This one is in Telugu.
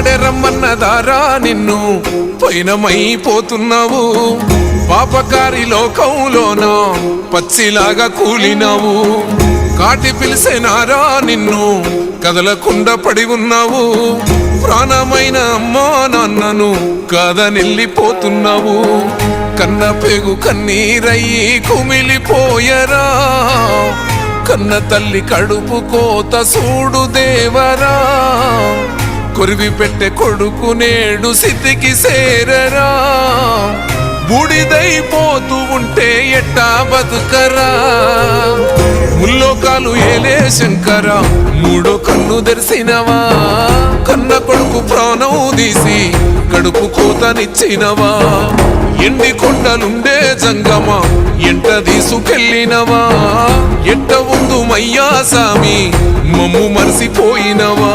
పాడెరమ్మన్నదారా నిన్ను పైనమైపోతున్నావు పాపకారి లోకంలోన పచ్చిలాగా కూలినావు కాటి పిలిసేనారా నిన్ను కదలకుండా పడి ఉన్నావు ప్రాణమైన అమ్మా నాన్నను కాదనెళ్ళిపోతున్నావు కన్న పేగు కన్నీరయ్యి కుమిలిపోయరా కన్న తల్లి కడుపు కోత సూడు దేవరా కొరివి పెట్టే కొడుకు నేడు సిద్ధికి సేరరా బూడిదైపోతూ ఉంటే ఎట్టా బతుకరా ముల్లోకాలు ఏలే శంకర మూడో కన్ను తెరిసినవా కన్న కొడుకు ప్రాణం తీసి కడుపు కోతనిచ్చినవా ఎండి కొండలుండే జంగమ ఎంట తీసుకెళ్ళినవా ఎట్ట ఉందు మయ్యా సామి మమ్ము మరిసిపోయినవా